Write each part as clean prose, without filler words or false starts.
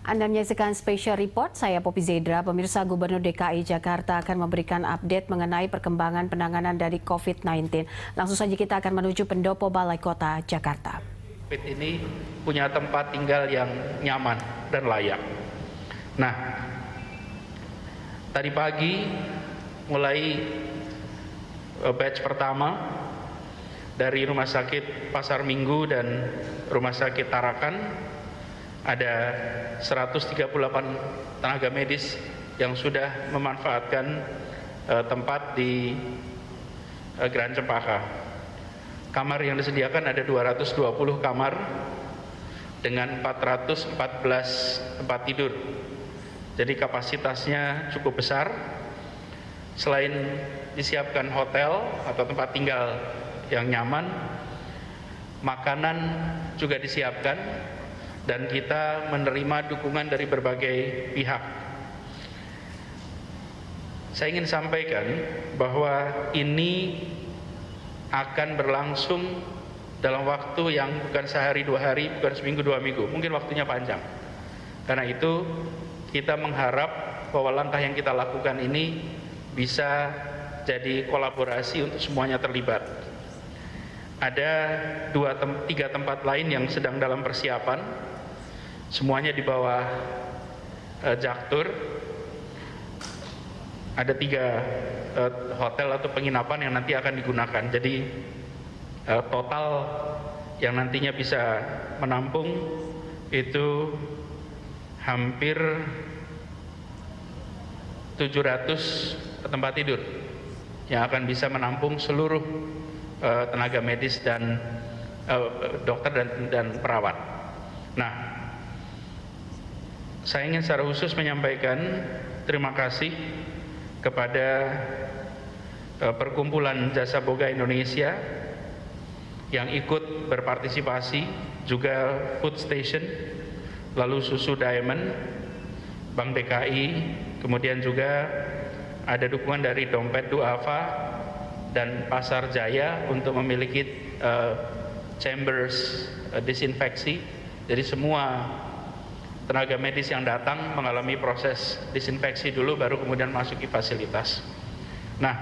Anda menyaksikan Special Report, saya Poppy Zedra. Pemirsa, Gubernur DKI Jakarta akan memberikan update mengenai perkembangan penanganan dari COVID-19. Langsung saja kita akan menuju pendopo Balai Kota Jakarta. COVID ini punya tempat tinggal yang nyaman dan layak. Nah, tadi pagi mulai batch pertama dari Rumah Sakit Pasar Minggu dan Rumah Sakit Tarakan, ada 138 tenaga medis yang sudah memanfaatkan tempat di Grand Cempaka. Kamar yang disediakan ada 220 kamar dengan 414 tempat tidur. Jadi kapasitasnya cukup besar. Selain disiapkan hotel atau tempat tinggal yang nyaman, makanan juga disiapkan, dan kita menerima dukungan dari berbagai pihak. Saya ingin sampaikan bahwa ini akan berlangsung dalam waktu yang bukan sehari dua hari, bukan seminggu dua minggu, mungkin waktunya panjang. Karena itu kita mengharap bahwa langkah yang kita lakukan ini bisa jadi kolaborasi untuk semuanya terlibat. Ada 3 tempat lain yang sedang dalam persiapan, semuanya di bawah Jaktur. Ada 3 hotel atau penginapan yang nanti akan digunakan. Jadi total yang nantinya bisa menampung itu hampir 700 tempat tidur yang akan bisa menampung seluruh tenaga medis dan dokter dan perawat. Nah, saya ingin secara khusus menyampaikan terima kasih kepada Perkumpulan Jasa Boga Indonesia yang ikut berpartisipasi, juga Food Station, lalu Susu Diamond, Bank DKI, kemudian juga ada dukungan dari Dompet Duafa dan Pasar Jaya untuk memiliki chambers disinfeksi. Jadi semua tenaga medis yang datang mengalami proses disinfeksi dulu, baru kemudian masuki fasilitas. Nah,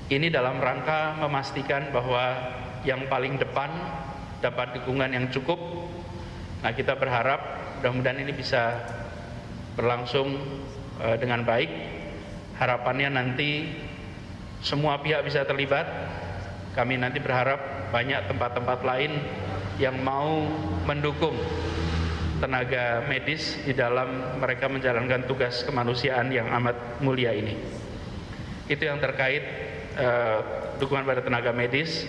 ini dalam rangka memastikan bahwa yang paling depan dapat dukungan yang cukup. Nah, kita berharap mudah-mudahan ini bisa berlangsung dengan baik. Harapannya nanti semua pihak bisa terlibat. Kami nanti berharap banyak tempat-tempat lain yang mau mendukung tenaga medis di dalam mereka menjalankan tugas kemanusiaan yang amat mulia ini. Itu yang terkait dukungan pada tenaga medis.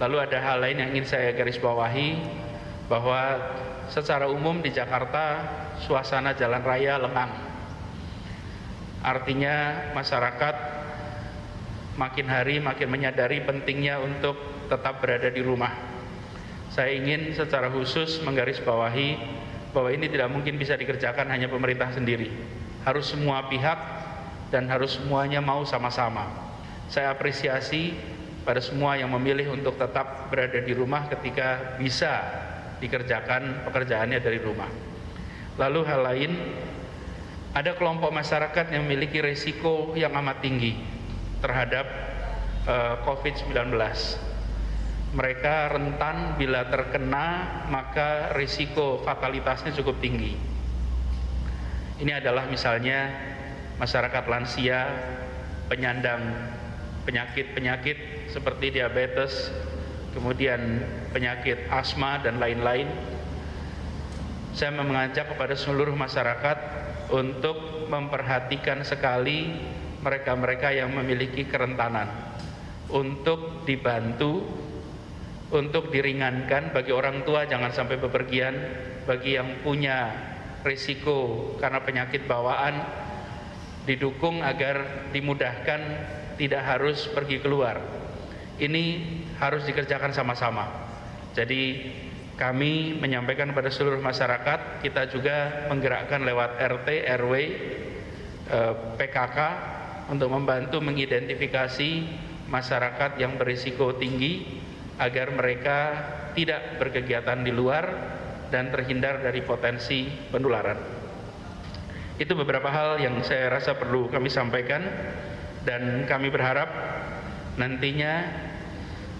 Lalu ada hal lain yang ingin saya garis bawahi, bahwa secara umum di Jakarta suasana jalan raya lengang. Artinya masyarakat makin hari makin menyadari pentingnya untuk tetap berada di rumah. Saya ingin secara khusus menggarisbawahi bahwa ini tidak mungkin bisa dikerjakan hanya pemerintah sendiri. Harus semua pihak dan harus semuanya mau sama-sama. Saya apresiasi pada semua yang memilih untuk tetap berada di rumah ketika bisa dikerjakan pekerjaannya dari rumah. Lalu hal lain, ada kelompok masyarakat yang memiliki risiko yang amat tinggi terhadap COVID-19. Mereka rentan bila terkena, maka risiko fatalitasnya cukup tinggi. Ini adalah misalnya masyarakat lansia, penyandang penyakit-penyakit seperti diabetes, kemudian penyakit asma dan lain-lain. Saya mengajak kepada seluruh masyarakat untuk memperhatikan sekali mereka-mereka yang memiliki kerentanan, untuk dibantu, untuk diringankan. Bagi orang tua jangan sampai bepergian, bagi yang punya risiko karena penyakit bawaan didukung agar dimudahkan tidak harus pergi keluar. Ini harus dikerjakan sama-sama. Jadi kami menyampaikan kepada seluruh masyarakat, kita juga menggerakkan lewat RT, RW, PKK untuk membantu mengidentifikasi masyarakat yang berisiko tinggi agar mereka tidak berkegiatan di luar dan terhindar dari potensi penularan. Itu beberapa hal yang saya rasa perlu kami sampaikan, dan kami berharap nantinya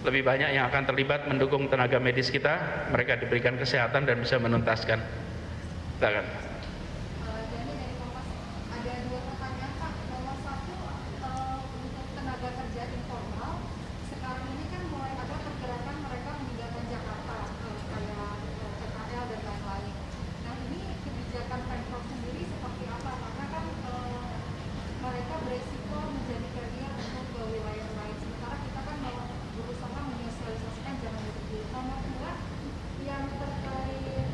lebih banyak yang akan terlibat mendukung tenaga medis kita, mereka diberikan kesehatan dan bisa menuntaskan. Silakan. Jadi dari Kompas ada dua pertanyaan Pak. Nomor satu, untuk tenaga kerja informal, sekarang ini kan mulai ada pergerakan mereka meninggalkan Jakarta, kayak PKL dan lain-lain. Nah ini kebijakan Pemprov sendiri seperti apa? Karena kan mereka beresiko menjadi carrier untuk ke wilayah lain. Sementara kita kan mau berusaha menyosialisasikan jangan begitu. Nomor dua, yang terkait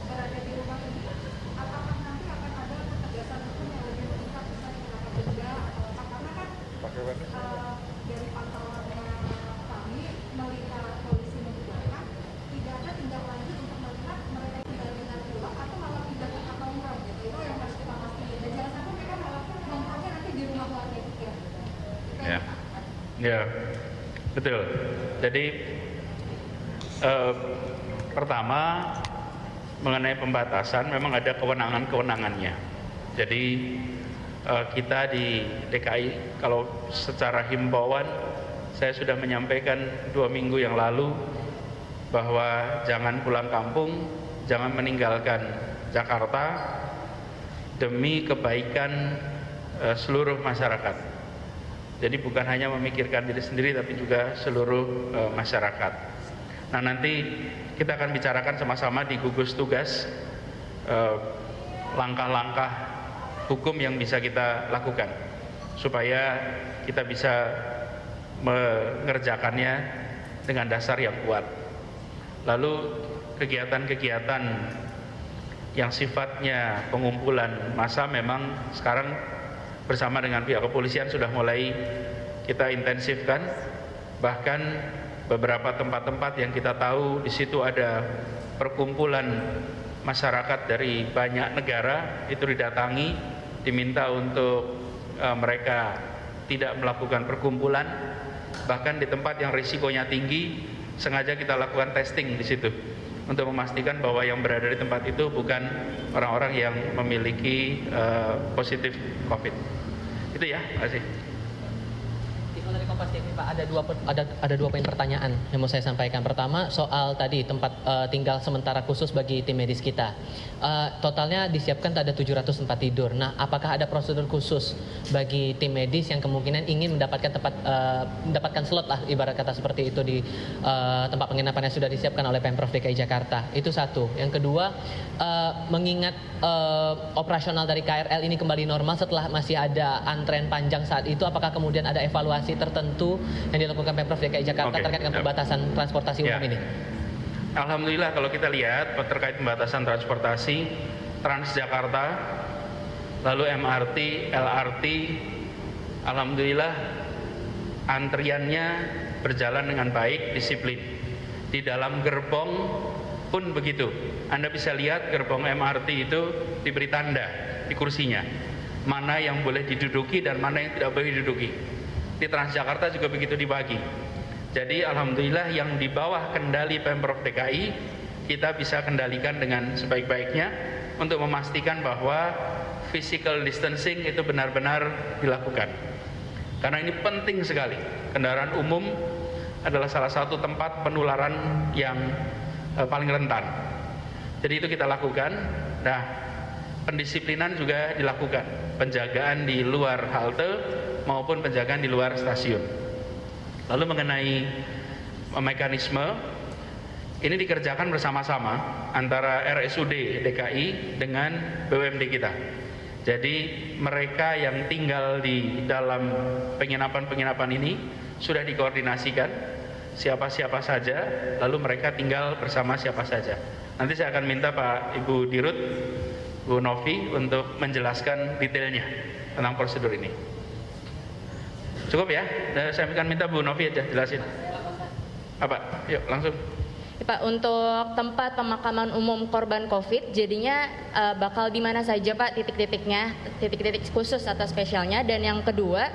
berada di rumah ini, apakah nanti akan ada ketegasan hukum yang lebih meningkat, misalnya berapa denda atau apa? Karena kan dari pantauannya kami melihat polisi membubarkan, tidak ada tindak lanjut untuk melihat mereka tinggal dengan pulang atau malah pindah ke tongkrong gitu. Itu yang harus kita pastikan. Dan jangan sampai mereka malah nongkrongnya nanti di rumah keluarga juga. Ya, betul. Jadi pertama, mengenai pembatasan memang ada kewenangan-kewenangannya. Jadi kita di DKI, kalau secara himbauan saya sudah menyampaikan 2 minggu yang lalu bahwa jangan pulang kampung, jangan meninggalkan Jakarta demi kebaikan seluruh masyarakat. Jadi bukan hanya memikirkan diri sendiri tapi juga seluruh masyarakat. Nah, nanti kita akan bicarakan sama-sama di gugus tugas langkah-langkah hukum yang bisa kita lakukan supaya kita bisa mengerjakannya dengan dasar yang kuat. Lalu kegiatan-kegiatan yang sifatnya pengumpulan massa memang sekarang bersama dengan pihak kepolisian sudah mulai kita intensifkan. Bahkan beberapa tempat-tempat yang kita tahu di situ ada perkumpulan masyarakat dari banyak negara itu didatangi, diminta untuk mereka tidak melakukan perkumpulan. Bahkan di tempat yang risikonya tinggi sengaja kita lakukan testing di situ untuk memastikan bahwa yang berada di tempat itu bukan orang-orang yang memiliki positif COVID. Itu ya, terima kasih. Kalau dari Kompas TV Pak, ada dua poin pertanyaan yang mau saya sampaikan. Pertama, soal tadi tempat tinggal sementara khusus bagi tim medis kita. Totalnya disiapkan ada 700 tempat tidur. Nah, apakah ada prosedur khusus bagi tim medis yang kemungkinan ingin mendapatkan slot lah, ibarat kata seperti itu di tempat penginapan yang sudah disiapkan oleh Pemprov DKI Jakarta? Itu satu. Yang kedua, mengingat operasional dari KRL ini kembali normal setelah masih ada antrean panjang saat itu, apakah kemudian ada evaluasi tertentu yang dilakukan Pemprov DKI Jakarta terkait dengan pembatasan transportasi umum ini? Alhamdulillah kalau kita lihat terkait pembatasan transportasi, Transjakarta, lalu MRT, LRT, alhamdulillah antriannya berjalan dengan baik, disiplin. Di dalam gerbong pun begitu. Anda bisa lihat gerbong MRT itu diberi tanda di kursinya, mana yang boleh diduduki dan mana yang tidak boleh diduduki. Di Transjakarta juga begitu dibagi. Jadi alhamdulillah yang di bawah kendali Pemprov DKI kita bisa kendalikan dengan sebaik-baiknya untuk memastikan bahwa physical distancing itu benar-benar dilakukan. Karena ini penting sekali. Kendaraan umum adalah salah satu tempat penularan yang paling rentan. Jadi itu kita lakukan. Nah, pendisiplinan juga dilakukan. Penjagaan di luar halte maupun penjagaan di luar stasiun. Lalu mengenai mekanisme, ini dikerjakan bersama-sama antara RSUD DKI dengan BUMD kita. Jadi mereka yang tinggal di dalam penginapan-penginapan ini sudah dikoordinasikan siapa-siapa saja, lalu mereka tinggal bersama siapa saja. Nanti saya akan minta Pak Ibu Dirut, Bu Novi untuk menjelaskan detailnya tentang prosedur ini. Cukup ya? Saya akan minta Bu Novi aja jelasin. Apa? Yuk langsung. Pak, untuk tempat pemakaman umum korban COVID, jadinya bakal di mana saja Pak titik-titiknya, titik-titik khusus atau spesialnya? Dan yang kedua,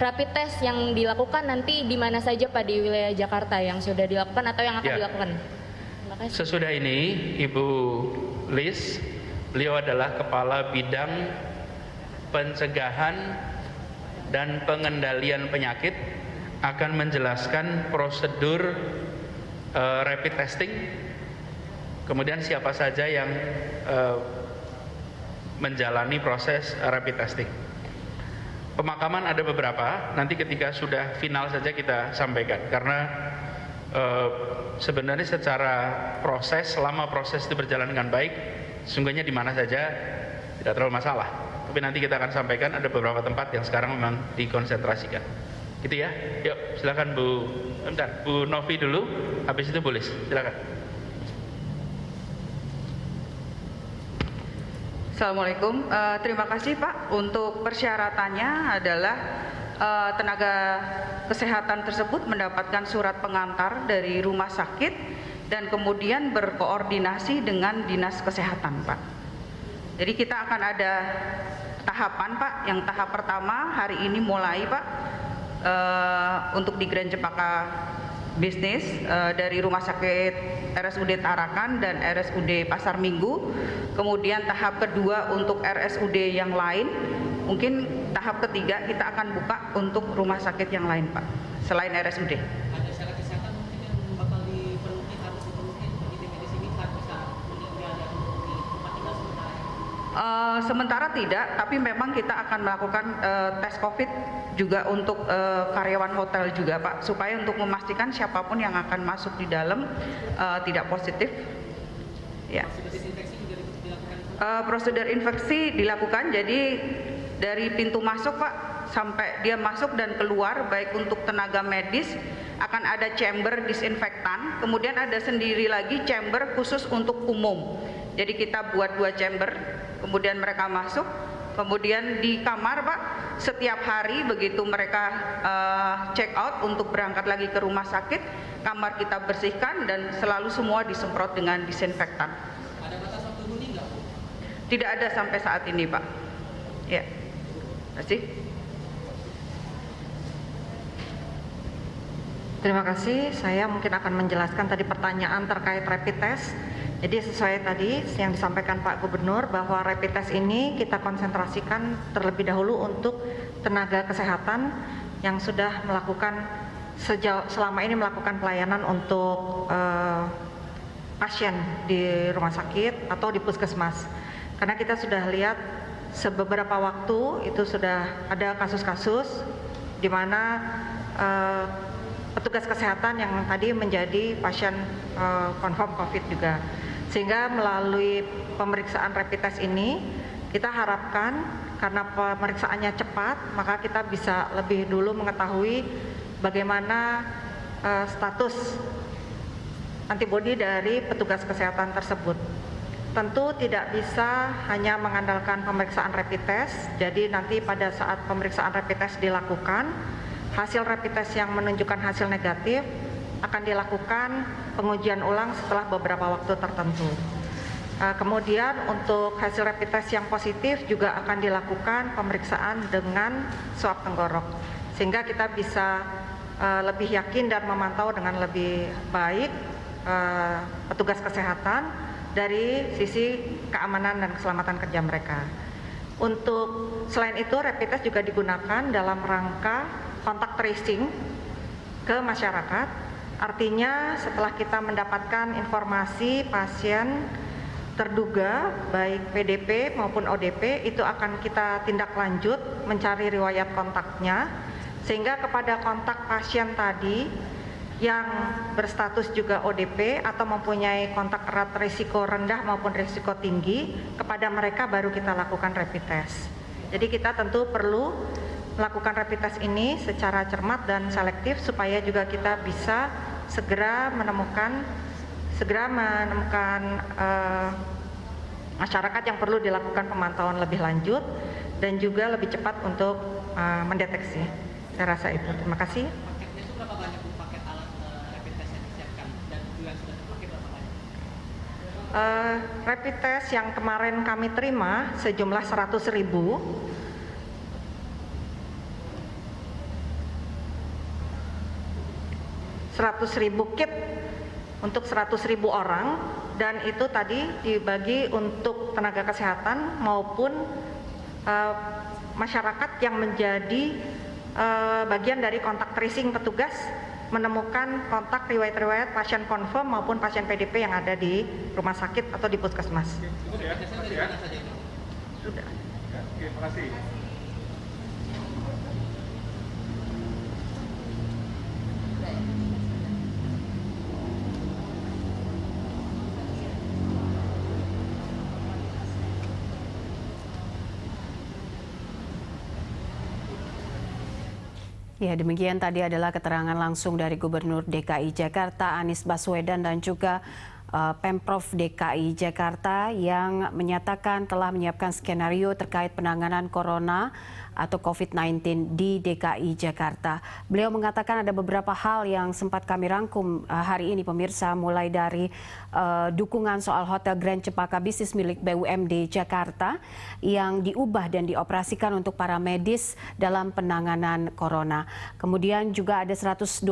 rapid test yang dilakukan nanti di mana saja Pak di wilayah Jakarta yang sudah dilakukan atau yang akan dilakukan? kasih. Sesudah ini Ibu Liz, beliau adalah Kepala Bidang Pencegahan dan Pengendalian Penyakit, akan menjelaskan prosedur rapid testing, kemudian siapa saja yang menjalani proses rapid testing. Pemakaman ada beberapa, nanti ketika sudah final saja kita sampaikan, karena sebenarnya secara proses, selama proses itu berjalan dengan baik, sesungguhnya di mana saja tidak terlalu masalah. Tapi nanti kita akan sampaikan ada beberapa tempat yang sekarang memang dikonsentrasikan. Gitu ya. Yuk, silakan Bu Novi dulu, habis itu Bu Liz. Silakan. Assalamualaikum. Terima kasih Pak. Untuk persyaratannya adalah tenaga kesehatan tersebut mendapatkan surat pengantar dari rumah sakit dan kemudian berkoordinasi dengan dinas kesehatan Pak. Jadi kita akan ada tahapan Pak. Yang tahap pertama hari ini mulai Pak, untuk di Grand Cempaka Bisnis dari Rumah Sakit RSUD Tarakan dan RSUD Pasar Minggu. Kemudian tahap kedua untuk RSUD yang lain. Mungkin tahap ketiga kita akan buka untuk rumah sakit yang lain Pak, selain RSUD. Ada syarat kesehatan mungkin yang bakal dipenuhi, harus dipenuhi bagi tim medis ini saat bisa ada di tempat tinggal sementara? Sementara tidak, tapi memang kita akan melakukan tes COVID juga untuk karyawan hotel juga Pak, supaya untuk memastikan siapapun yang akan masuk di dalam tidak positif. Ya. Prosedur infeksi dilakukan, jadi dari pintu masuk Pak sampai dia masuk dan keluar, baik untuk tenaga medis akan ada chamber disinfektan, kemudian ada sendiri lagi chamber khusus untuk umum. Jadi kita buat 2 chamber, kemudian mereka masuk, kemudian di kamar Pak, setiap hari begitu mereka check out untuk berangkat lagi ke rumah sakit, kamar kita bersihkan dan selalu semua disemprot dengan disinfektan. Ada batas waktu huni nggak Bu? Tidak ada sampai saat ini Pak. Ya, terima kasih. Terima kasih. Saya mungkin akan menjelaskan tadi pertanyaan terkait rapid test. Jadi sesuai tadi yang disampaikan Pak Gubernur bahwa rapid test ini kita konsentrasikan terlebih dahulu untuk tenaga kesehatan yang sudah melakukan selama ini melakukan pelayanan untuk pasien di rumah sakit atau di puskesmas. Karena kita sudah lihat beberapa waktu itu sudah ada kasus-kasus di mana petugas kesehatan yang tadi menjadi pasien confirm COVID juga. Sehingga melalui pemeriksaan rapid test ini kita harapkan karena pemeriksaannya cepat, maka kita bisa lebih dulu mengetahui bagaimana status antibodi dari petugas kesehatan tersebut. Tentu tidak bisa hanya mengandalkan pemeriksaan rapid test, jadi nanti pada saat pemeriksaan rapid test dilakukan, hasil rapid test yang menunjukkan hasil negatif akan dilakukan pengujian ulang setelah beberapa waktu tertentu. Kemudian untuk hasil rapid test yang positif juga akan dilakukan pemeriksaan dengan swab tenggorok, sehingga kita bisa lebih yakin dan memantau dengan lebih baik petugas kesehatan dari sisi keamanan dan keselamatan kerja mereka. Untuk selain itu rapid test juga digunakan dalam rangka kontak tracing ke masyarakat. Artinya setelah kita mendapatkan informasi pasien terduga baik PDP maupun ODP, itu akan kita tindak lanjut mencari riwayat kontaknya, sehingga kepada kontak pasien tadi yang berstatus juga ODP atau mempunyai kontak erat risiko rendah maupun risiko tinggi, kepada mereka baru kita lakukan rapid test. Jadi kita tentu perlu melakukan rapid test ini secara cermat dan selektif supaya juga kita bisa segera menemukan masyarakat yang perlu dilakukan pemantauan lebih lanjut dan juga lebih cepat untuk mendeteksi. Saya rasa itu. Terima kasih. Paketnya itu berapa banyak paket alat rapid test yang disiapkan dan juga yang sudah terpakai berapa banyak? Rapid test yang kemarin kami terima sejumlah 100.000. Kit untuk 100.000 orang, dan itu tadi dibagi untuk tenaga kesehatan maupun masyarakat yang menjadi bagian dari kontak tracing petugas menemukan kontak riwayat-riwayat pasien confirm maupun pasien PDP yang ada di rumah sakit atau di puskesmas. Sudah. Terima kasih. Ya, demikian tadi adalah keterangan langsung dari Gubernur DKI Jakarta Anies Baswedan dan juga Pemprov DKI Jakarta yang menyatakan telah menyiapkan skenario terkait penanganan corona atau COVID-19 di DKI Jakarta. Beliau mengatakan ada beberapa hal yang sempat kami rangkum hari ini pemirsa, mulai dari dukungan soal Hotel Grand Cempaka Bisnis milik BUMD Jakarta yang diubah dan dioperasikan untuk para medis dalam penanganan corona. Kemudian juga ada 220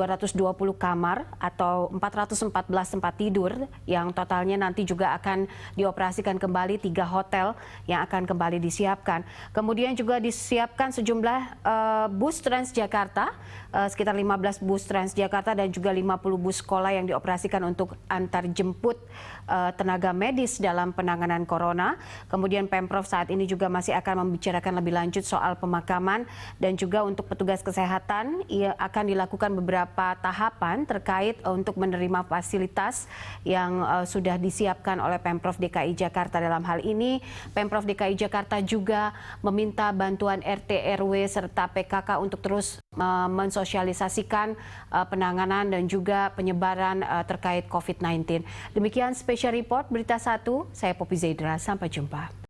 kamar atau 414 tempat tidur yang totalnya nanti juga akan dioperasikan kembali, 3 hotel yang akan kembali disiapkan. Kemudian juga disiapkan sejumlah bus Transjakarta, sekitar 15 bus Transjakarta dan juga 50 bus sekolah yang dioperasikan untuk antar jemput tenaga medis dalam penanganan corona. Kemudian Pemprov saat ini juga masih akan membicarakan lebih lanjut soal pemakaman dan juga untuk petugas kesehatan akan dilakukan beberapa tahapan terkait untuk menerima fasilitas yang sudah disiapkan oleh Pemprov DKI Jakarta. Dalam hal ini Pemprov DKI Jakarta juga meminta bantuan RT RW serta PKK untuk terus mensosialisasikan penanganan dan juga penyebaran terkait COVID-19. Demikian Special Report Berita 1, saya Poppy Zaidra, sampai jumpa.